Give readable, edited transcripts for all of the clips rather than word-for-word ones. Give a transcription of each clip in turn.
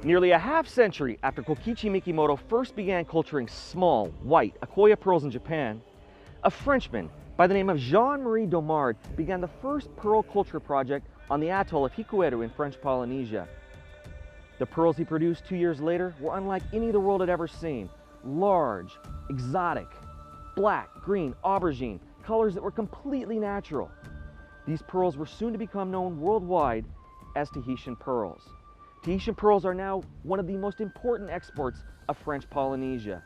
Nearly a half century after Kokichi Mikimoto first began culturing small, white Akoya pearls in Japan, a Frenchman by the name of Jean-Marie Domard began the first pearl culture project on the atoll of Hikueru in French Polynesia. The pearls he produced 2 years later were unlike any the world had ever seen. Large, exotic, black, green, aubergine, colors that were completely natural. These pearls were soon to become known worldwide as Tahitian pearls. Tahitian pearls are now one of the most important exports of French Polynesia.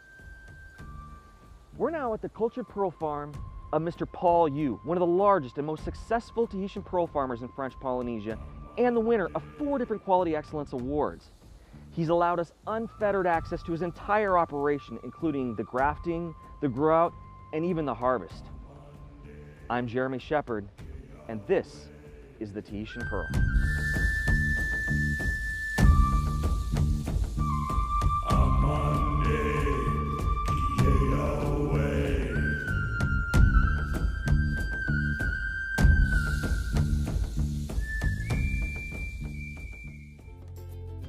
We're now at the cultured pearl farm of Mr. Paul Yu, one of the largest and most successful Tahitian pearl farmers in French Polynesia, and the winner of 4 different Quality Excellence Awards. He's allowed us unfettered access to his entire operation, including the grafting, the grow-out, and even the harvest. I'm Jeremy Shepard, and this is the Tahitian Pearl.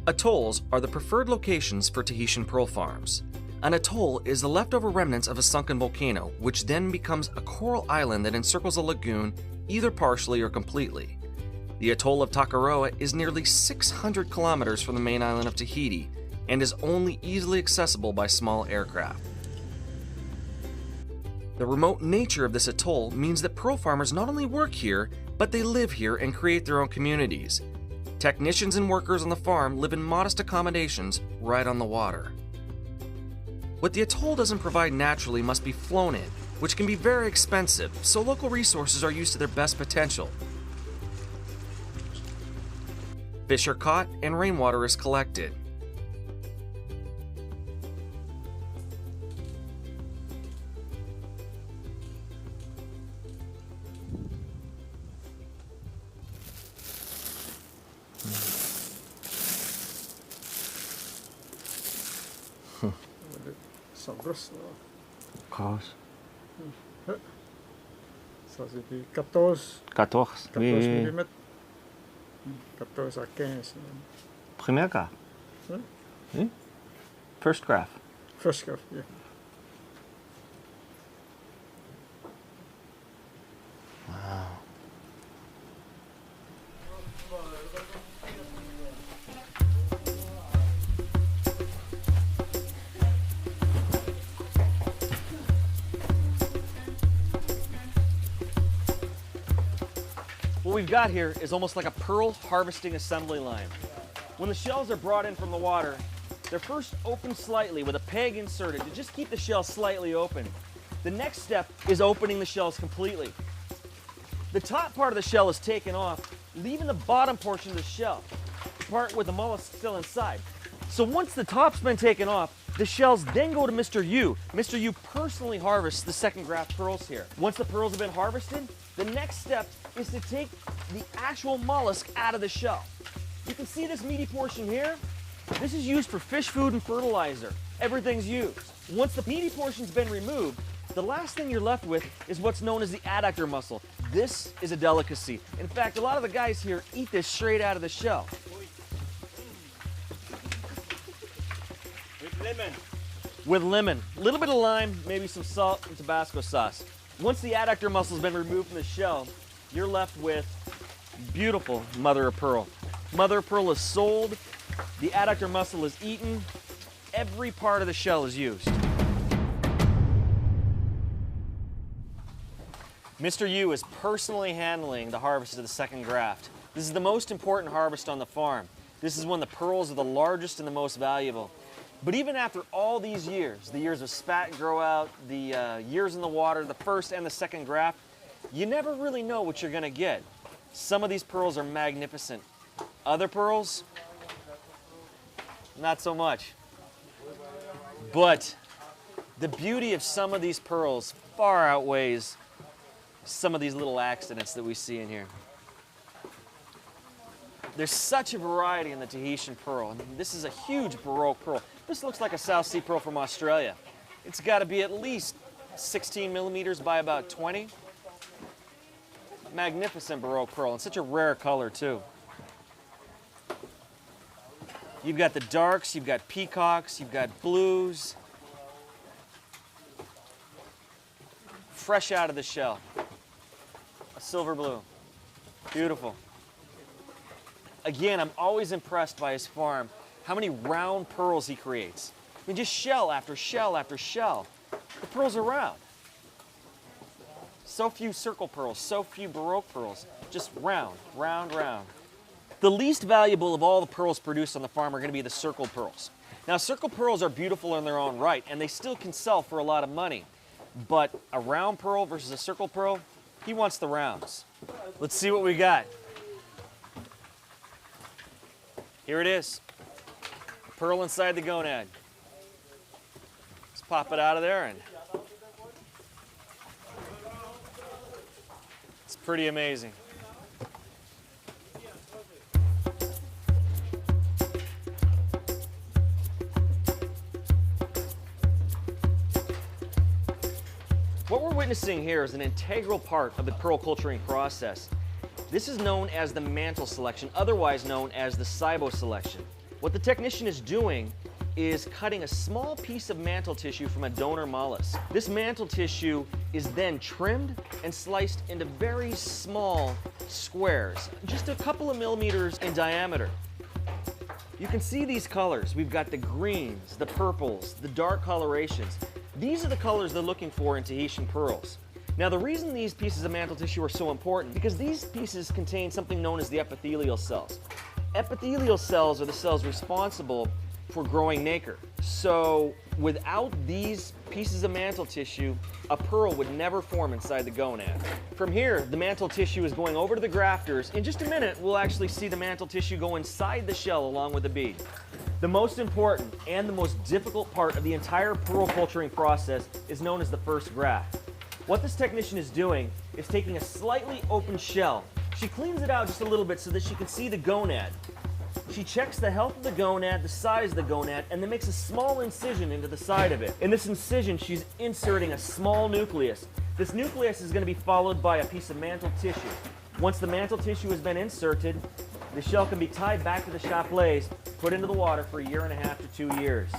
Atolls are the preferred locations for Tahitian pearl farms. An atoll is the leftover remnants of a sunken volcano, which then becomes a coral island that encircles a lagoon, either partially or completely. The atoll of Takaroa is nearly 600 kilometers from the main island of Tahiti and is only easily accessible by small aircraft. The remote nature of this atoll means that pearl farmers not only work here, but they live here and create their own communities. Technicians and workers on the farm live in modest accommodations right on the water. What the atoll doesn't provide naturally must be flown in, which can be very expensive, so local resources are used to their best potential. Fish are caught and rainwater is collected. Cause. Ça c'est 14 Oui. mm. 14 à 15. Première graph. Oui. First graph. First graph, yeah. Wow. What we've got here is almost like a pearl harvesting assembly line. When the shells are brought in from the water, they're first opened slightly with a peg inserted to just keep the shell slightly open. The next step is opening the shells completely. The top part of the shell is taken off, leaving the bottom portion of the shell, the part with the mollusk still inside. So once the top's been taken off, the shells then go to Mr. Yu. Mr. Yu personally harvests the second graft pearls here. Once the pearls have been harvested, the next step is to take the actual mollusk out of the shell. You can see this meaty portion here. This is used for fish food and fertilizer. Everything's used. Once the meaty portion's been removed, the last thing you're left with is what's known as the adductor muscle. This is a delicacy. In fact, a lot of the guys here eat this straight out of the shell. With lemon. A little bit of lime, maybe some salt and Tabasco sauce. Once the adductor muscle's been removed from the shell, you're left with beautiful mother of pearl. Mother of pearl is sold, the adductor muscle is eaten, every part of the shell is used. Mr. Yu is personally handling the harvest of the second graft. This is the most important harvest on the farm. This is when the pearls are the largest and the most valuable. But even after all these years, the years of spat and grow out, the years in the water, the first and the second graft, you never really know what you're gonna get. Some of these pearls are magnificent. Other pearls, not so much. But the beauty of some of these pearls far outweighs some of these little accidents that we see in here. There's such a variety in the Tahitian pearl. I mean, this is a huge Baroque pearl. This looks like a South Sea pearl from Australia. It's got to be at least 16 millimeters by about 20. Magnificent Baroque pearl, and such a rare color too. You've got the darks, you've got peacocks, you've got blues. Fresh out of the shell. A silver blue. Beautiful. Again, I'm always impressed by his farm, how many round pearls he creates. I mean, just shell after shell after shell. The pearls are round. So few circle pearls, so few Baroque pearls. Just round, round, round. The least valuable of all the pearls produced on the farm are going to be the circle pearls. Now, circle pearls are beautiful in their own right, and they still can sell for a lot of money. But a round pearl versus a circle pearl, he wants the rounds. Let's see what we got. Here it is. Pearl inside the gonad. Let's pop it out of there, and it's pretty amazing. What we're witnessing here is an integral part of the pearl culturing process. This is known as the mantle selection, otherwise known as the SIBO selection. What the technician is doing is cutting a small piece of mantle tissue from a donor mollusk. This mantle tissue is then trimmed and sliced into very small squares, just a couple of millimeters in diameter. You can see these colors. We've got the greens, the purples, the dark colorations. These are the colors they're looking for in Tahitian pearls. Now, the reason these pieces of mantle tissue are so important, because these pieces contain something known as the epithelial cells. Epithelial cells are the cells responsible for growing nacre. So without these pieces of mantle tissue, a pearl would never form inside the gonad. From here, the mantle tissue is going over to the grafters. In just a minute, we'll actually see the mantle tissue go inside the shell along with the bead. The most important and the most difficult part of the entire pearl culturing process is known as the first graft. What this technician is doing is taking a slightly open shell. She cleans it out just a little bit so that she can see the gonad. She checks the health of the gonad, the size of the gonad, and then makes a small incision into the side of it. In this incision, she's inserting a small nucleus. This nucleus is going to be followed by a piece of mantle tissue. Once the mantle tissue has been inserted, the shell can be tied back to the chaplays, put into the water for 1.5 to 2 years.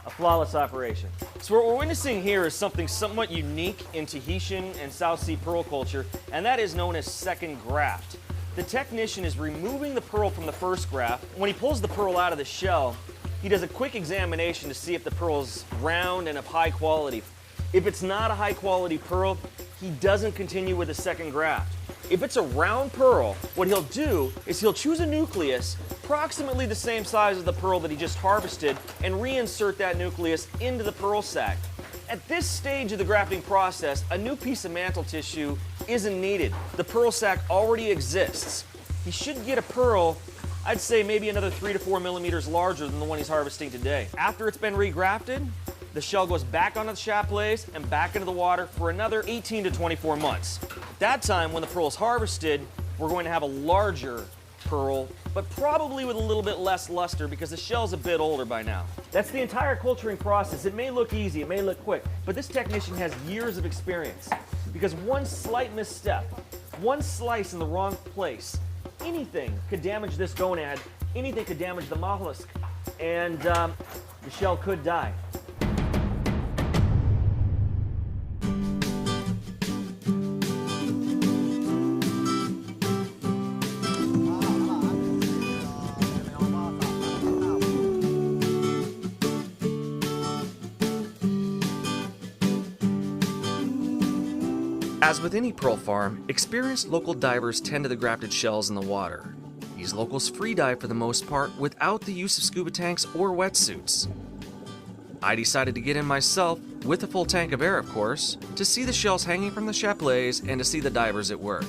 A flawless operation. So what we're witnessing here is something somewhat unique in Tahitian and South Sea pearl culture, and that is known as second graft. The technician is removing the pearl from the first graft. When he pulls the pearl out of the shell, he does a quick examination to see if the pearl is round and of high quality. If it's not a high quality pearl, he doesn't continue with the second graft. If it's a round pearl, what he'll do is he'll choose a nucleus approximately the same size as the pearl that he just harvested and reinsert that nucleus into the pearl sac. At this stage of the grafting process, a new piece of mantle tissue isn't needed. The pearl sac already exists. He should get a pearl, I'd say maybe another 3 to 4 millimeters larger than the one he's harvesting today. After it's been regrafted, the shell goes back onto the chaplays and back into the water for another 18 to 24 months. At that time, when the pearl is harvested, we're going to have a larger pearl, but probably with a little bit less luster because the shell's a bit older by now. That's the entire culturing process. It may look easy, it may look quick, but this technician has years of experience because one slight misstep, one slice in the wrong place, anything could damage this gonad, anything could damage the mollusk, and the shell could die. As with any pearl farm, experienced local divers tend to the grafted shells in the water. These locals free dive for the most part without the use of scuba tanks or wetsuits. I decided to get in myself, with a full tank of air of course, to see the shells hanging from the chaplays and to see the divers at work.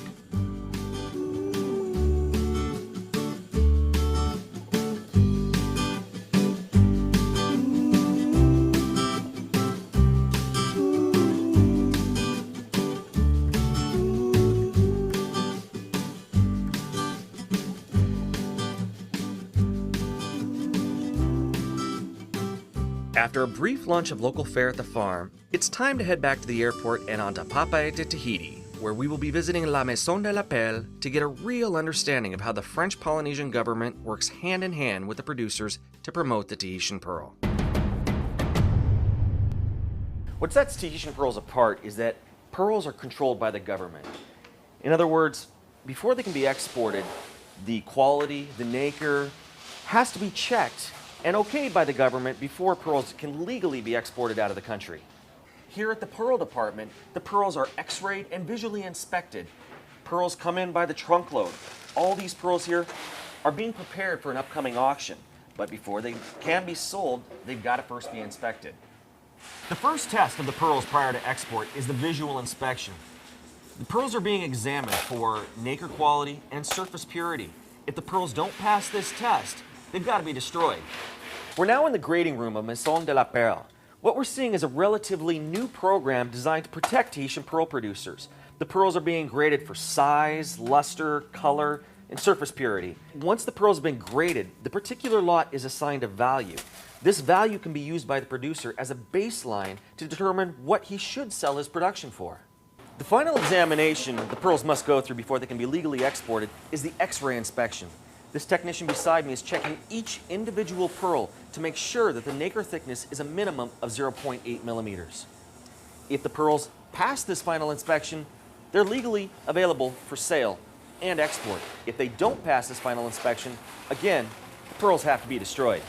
After a brief lunch of local fare at the farm, it's time to head back to the airport and on to PaO to Tahiti. where we will be visiting La Maison de la Perle to get a real understanding of how the French Polynesian government works hand in hand with the producers to promote the Tahitian pearl. What sets Tahitian pearls apart is that pearls are controlled by the government. In other words, before they can be exported, the quality, the nacre, has to be checked and okayed by the government before pearls can legally be exported out of the country. Here at the Pearl Department, the pearls are x-rayed and visually inspected. Pearls come in by the trunkload. All these pearls here are being prepared for an upcoming auction, but before they can be sold, they've got to first be inspected. The first test of the pearls prior to export is the visual inspection. The pearls are being examined for nacre quality and surface purity. If the pearls don't pass this test, they've got to be destroyed. We're now in the grading room of Maison de la Perle. What we're seeing is a relatively new program designed to protect Tahitian pearl producers. The pearls are being graded for size, luster, color, and surface purity. Once the pearls have been graded, the particular lot is assigned a value. This value can be used by the producer as a baseline to determine what he should sell his production for. The final examination the pearls must go through before they can be legally exported is the X-ray inspection. This technician beside me is checking each individual pearl to make sure that the nacre thickness is a minimum of 0.8 millimeters. If the pearls pass this final inspection, they're legally available for sale and export. If they don't pass this final inspection, again, the pearls have to be destroyed.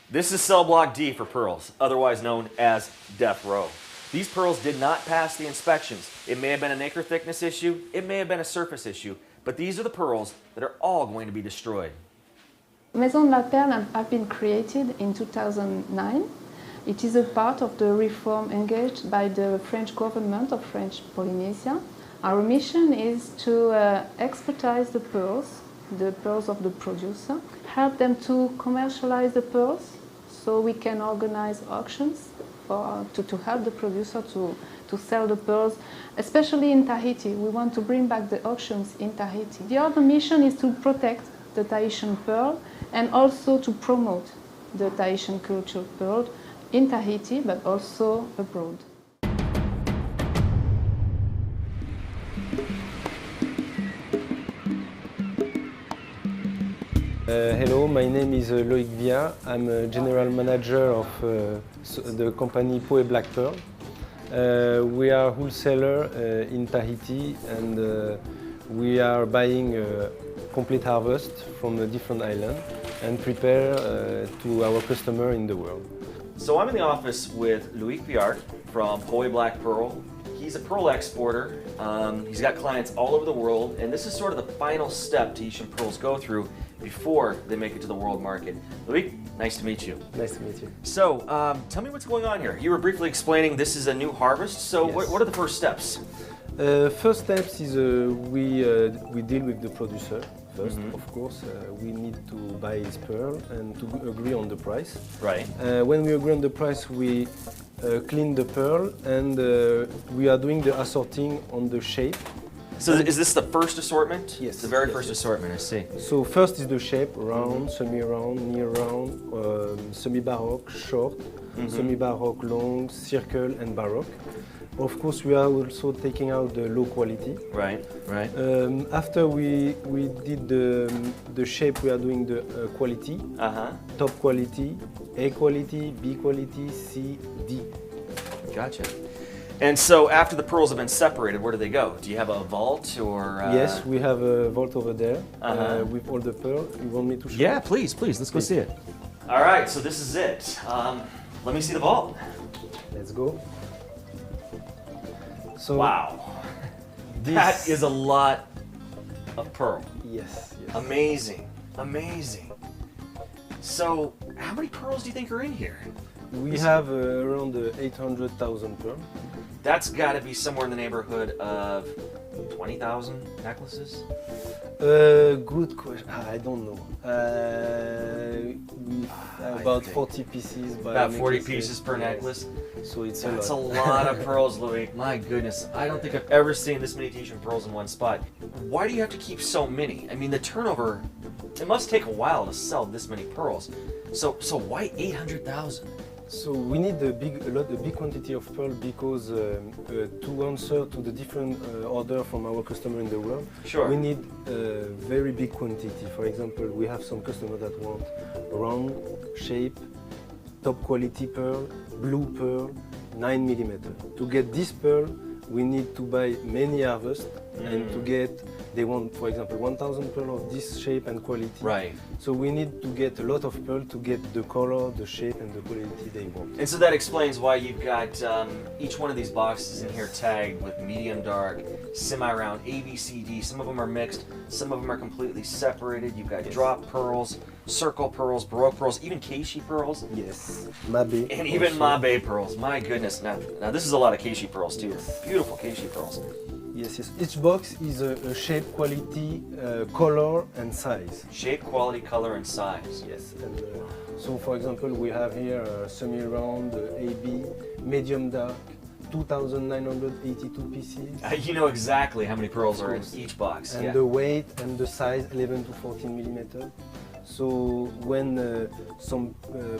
This is cell block D for pearls, otherwise known as death row. These pearls did not pass the inspections. It may have been a nacre thickness issue, it may have been a surface issue, but these are the pearls that are all going to be destroyed. Maison de la Perle have been created in 2009. It is a part of the reform engaged by the French government of French Polynesia. Our mission is to expertise the pearls of the producer, help them to commercialize the pearls so we can organize auctions to help the producer to sell the pearls, especially in Tahiti. We want to bring back the auctions in Tahiti. The other mission is to protect the Tahitian pearl and also to promote the Tahitian cultural pearl in Tahiti, but also abroad. Hello, my name is Loïc Via. I'm a general manager of the company PaO Black Pearl. We are wholesaler in Tahiti, and we are buying complete harvest from a different island and prepare to our customer in the world. So I'm in the office with Loïc Viard from PaO Black Pearl. He's a pearl exporter. He's got clients all over the world, and this is sort of the final step Tahitian pearls go through before they make it to the world market. Loïc, nice to meet you. Nice to meet you. So, tell me what's going on here. You were briefly explaining this is a new harvest, so Yes. what are the first steps? First steps is we deal with the producer first. Of course, we need to buy his pearl and to agree on the price. Right. When we agree on the price, we clean the pearl, and we are doing the assorting on the shape. So is this the first assortment? Yes. The very Yes, first yes. assortment, I see. So first is the shape, round, semi-round, near-round, semi-baroque, short, semi-baroque, long, circle, and baroque. Of course, we are also taking out the low quality. Right, right. After we did the shape, we are doing the quality, top quality, A quality, B quality, C, D. Gotcha. And so after the pearls have been separated, where do they go? Do you have a vault or? Yes, we have a vault over there with all the pearl. You want me to show? Yeah, please, let's go see it. All right, so this is it. Let me see the vault. Let's go. So Wow, that is a lot of pearl. Yes, yes. Amazing, amazing. So how many pearls do you think are in here? We have around 800,000 pearl. That's got to be somewhere in the neighborhood of 20,000 necklaces. Good question. I don't know. About 40 pieces. By About 40 necklaces. pieces per Yes. necklace. So it's That's a a lot. lot of pearls, Loïc. My goodness, I don't think I've ever seen this many Tahitian pearls in one spot. Why do you have to keep so many? I mean, the turnover, it must take a while to sell this many pearls. So why 800,000? So we need a big quantity of pearl because to answer to the different order from our customer in the world, Sure. we need a very big quantity. For example, we have some customers that want round shape, top quality pearl, blue pearl, 9 millimeter. To get this pearl, we need to buy many harvests, and to get, they want, for example, 1,000 pearl of this shape and quality. Right. So we need to get a lot of pearl to get the color, the shape, and the quality they want. And so that explains why you've got each one of these boxes in here tagged with medium dark, semi-round, A, B, C, D. Some of them are mixed, some of them are completely separated. You've got drop pearls, circle pearls, baroque pearls, even keishi pearls. Yes, Mabe. And even also. Mabe pearls. My goodness. Now this is a lot of keishi pearls too. Beautiful keishi pearls. Yes, yes. Each box is a shape, quality, color, and size. Shape, quality, color, and size. Yes. And so, for example, we have here semi-round, AB, medium dark, 2,982 pieces. You know exactly how many pearls are in each box. And Yeah. the weight and the size, 11 to 14 millimeter. So when some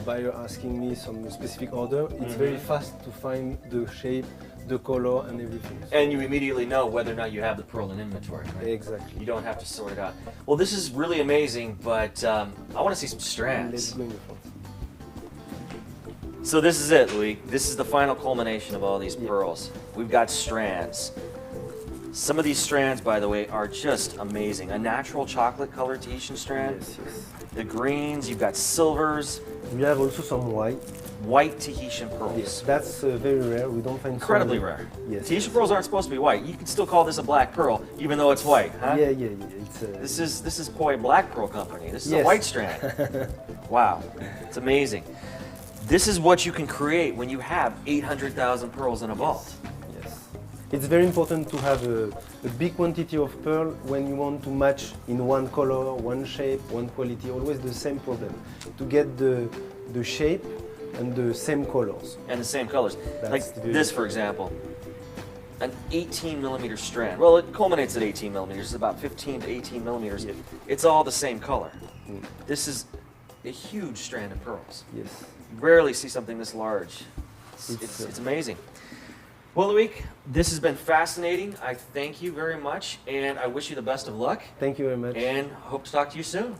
buyer asking me some specific order, it's very fast to find the shape, the color, and everything. And you immediately know whether or not you have the pearl in inventory, right? Exactly. You don't have to sort it out. Well, this is really amazing, but I want to see some Let's strands. go in the front. So this is it, Louis. This is the final culmination of all these pearls. We've got strands. Some of these strands, by the way, are just amazing. A natural chocolate colored Tahitian strand. Yes, yes. The greens, you've got silvers, We have also some white. white Tahitian pearls. Yes, that's very rare. We don't find Incredibly so rare. many. Yes. Tahitian pearls aren't supposed to be white. You can still call this a black pearl, even though it's white, huh? Yeah, yeah, yeah. It's This is PaO Black Pearl Company. This is a Yes. white strand. Wow, it's amazing. This is what you can create when you have 800,000 pearls in a vault. yes. It's very important to have a big quantity of pearl when you want to match in one color, one shape, one quality. Always the same problem. To get the shape and the same colors. And the same colors. That's Like the this, for example, an 18 millimeter strand. Well, it culminates at 18 millimeters. It's about 15 to 18 millimeters. Yeah. It's all the same color. This is a huge strand of pearls. Yes. You rarely see something this large. It's, It's amazing. Well, Louis, this has been fascinating. I thank you very much, and I wish you the best of luck, Thank you very much. and hope to talk to you soon.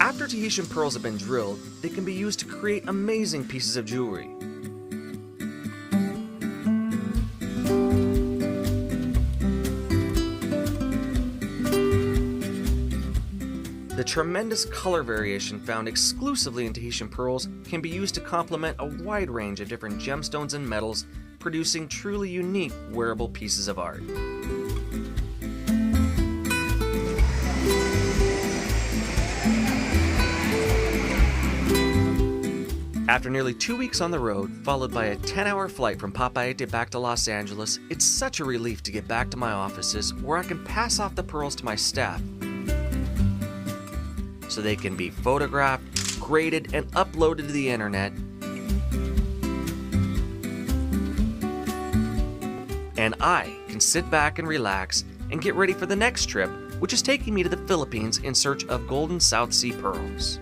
After Tahitian pearls have been drilled, they can be used to create amazing pieces of jewelry. The tremendous color variation found exclusively in Tahitian pearls can be used to complement a wide range of different gemstones and metals, producing truly unique wearable pieces of art. After nearly 2 weeks on the road, followed by a 10-hour flight from Papeete back to Los Angeles, it's such a relief to get back to my offices where I can pass off the pearls to my staff so they can be photographed, graded, and uploaded to the internet. And I can sit back and relax and get ready for the next trip, which is taking me to the Philippines in search of golden South Sea pearls.